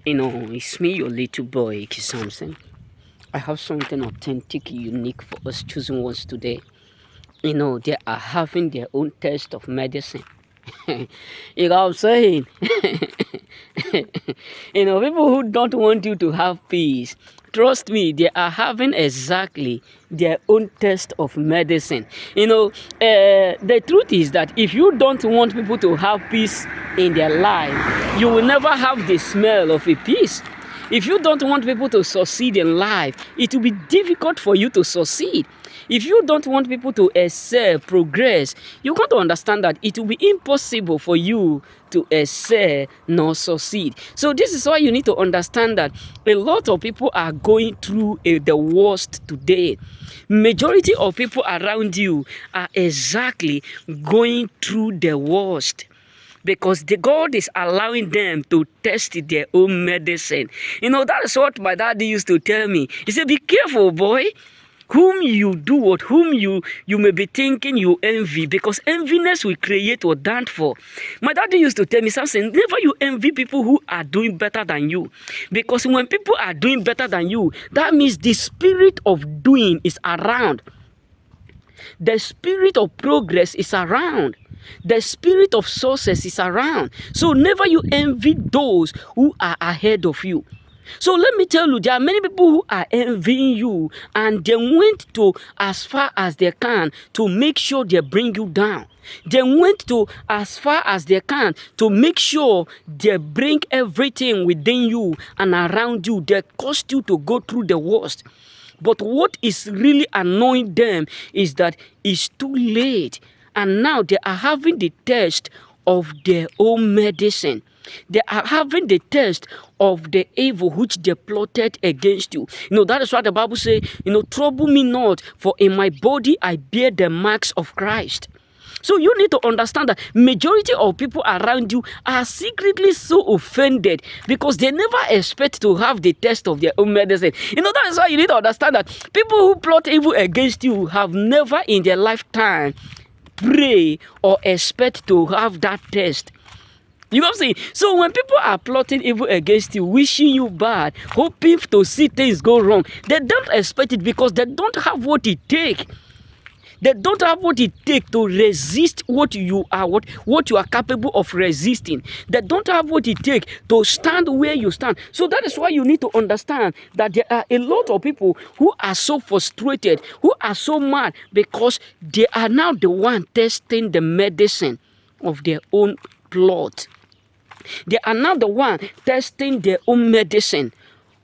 It's me, your little boy, Iki Samson. I have something authentic, unique for us chosen ones today. They are having their own taste of medicine. You know what I'm saying? People who don't want you to have peace, trust me, they are having exactly their own taste of medicine. The truth is that if you don't want people to have peace in their life, you will never have the smell of a peace. If you don't want people to succeed in life, it will be difficult for you to succeed. If you don't want people to excel, progress, you got to understand that it will be impossible for you to excel nor succeed. So this is why you need to understand that a lot of people are going through the worst today. Majority of people around you are exactly going through the worst, because the God is allowing them to test their own medicine. That is what my daddy used to tell me. He said, be careful, boy, whom you do what, whom you may be thinking you envy, because enviness will create or downfall. My daddy used to tell me something, never you envy people who are doing better than you, because when people are doing better than you, that means the spirit of doing is around. The spirit of progress is around. The spirit of success is around. So never you envy those who are ahead of you. So let me tell you, there are many people who are envying you, and they went to as far as they can to make sure they bring you down. They went to as far as they can to make sure they bring everything within you and around you. They caused you to go through the worst. But what is really annoying them is that it's too late. And now they are having the taste of their own medicine. They are having the taste of the evil which they plotted against you. That is what the Bible says, trouble me not, for in my body I bear the marks of Christ. So you need to understand that majority of people around you are secretly so offended because they never expect to have the taste of their own medicine. That is why you need to understand that people who plot evil against you have never in their lifetime pray or expect to have that test. You know what I'm saying? So when people are plotting evil against you, wishing you bad, hoping to see things go wrong, they don't expect it because they don't have what it takes. They don't have what it takes to resist what you are capable of resisting. They don't have what it takes to stand where you stand. So that is why you need to understand that there are a lot of people who are so frustrated, who are so mad, because they are now the one testing the medicine of their own plot. They are now the one testing their own medicine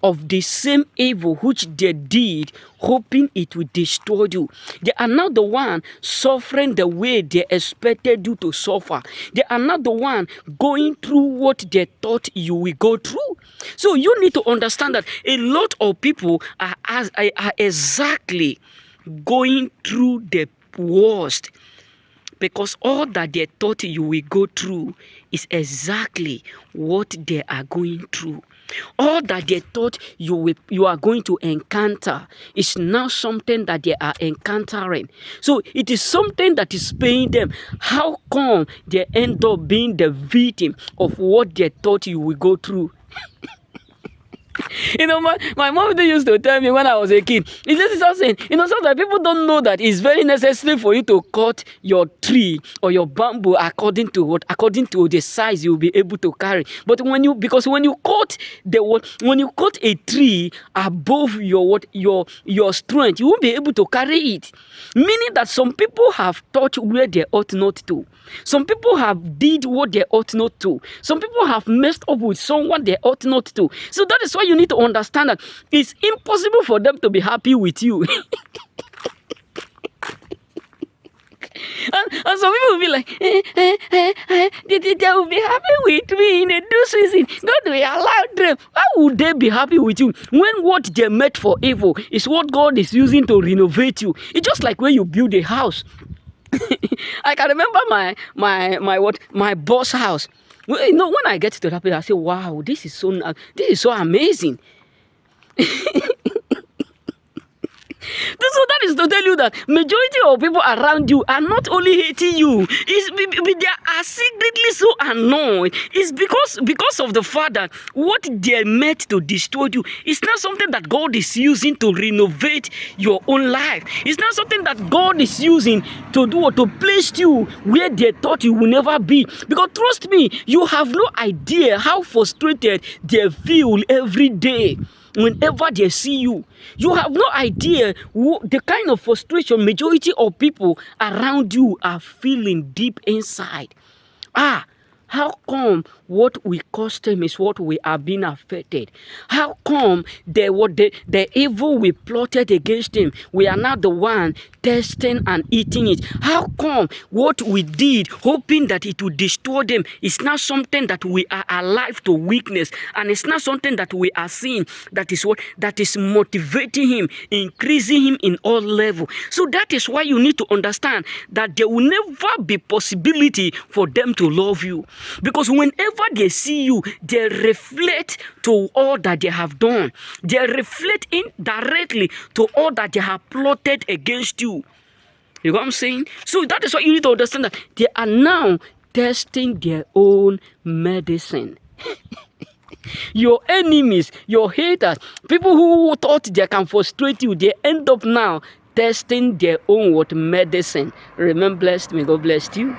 of the same evil which they did, hoping it would destroy you. They are now the one suffering the way they expected you to suffer. They are not the one going through what they thought you will go through. So you need to understand that a lot of people are exactly going through the worst, because all that they thought you will go through is exactly what they are going through. All that they thought you are going to encounter is now something that they are encountering. So it is something that is paying them. How come they end up being the victim of what they thought you will go through? My mom used to tell me when I was a kid, he says something, sometimes people don't know that it's very necessary for you to cut your tree or your bamboo according to the size you'll be able to carry. But when you cut a tree above your strength, you won't be able to carry it. Meaning that some people have touched where they ought not to. Some people have did what they ought not to. Some people have messed up with someone they ought not to. So that is why you need to understand that it's impossible for them to be happy with you. And some people will be like, they will be happy with me in a due season. God will allow them. How would they be happy with you when what they meant for evil is what God is using to renovate you? It's just like when you build a house. I can remember my boss house. When I get to that place, I say, wow, this is so amazing. This So that is to tell you that majority of people around you are not only hating you, they are secretly so annoyed. It's because of the fact that what they meant to destroy you is not something that God is using to renovate your own life. It's not something that God is using to do or to place you where they thought you will never be. Because trust me, you have no idea how frustrated they feel every day. Whenever they see you, you have no idea the kind of frustration majority of people around you are feeling deep inside. How come what we cause them is what we are being affected? How come the evil we plotted against him, we are not the one testing and eating it? How come what we did, hoping that it would destroy them, is not something that we are alive to witness, and it's not something that we are seeing that is motivating him, increasing him in all levels? So that is why you need to understand that there will never be possibility for them to love you. Because whenever they see you, they reflect to all that they have done. They reflect indirectly to all that they have plotted against you. You know what I'm saying? So that is why you need to understand that they are now testing their own medicine. Your enemies, your haters, people who thought they can frustrate you, they end up now testing their own medicine. Remain blessed. May God bless you.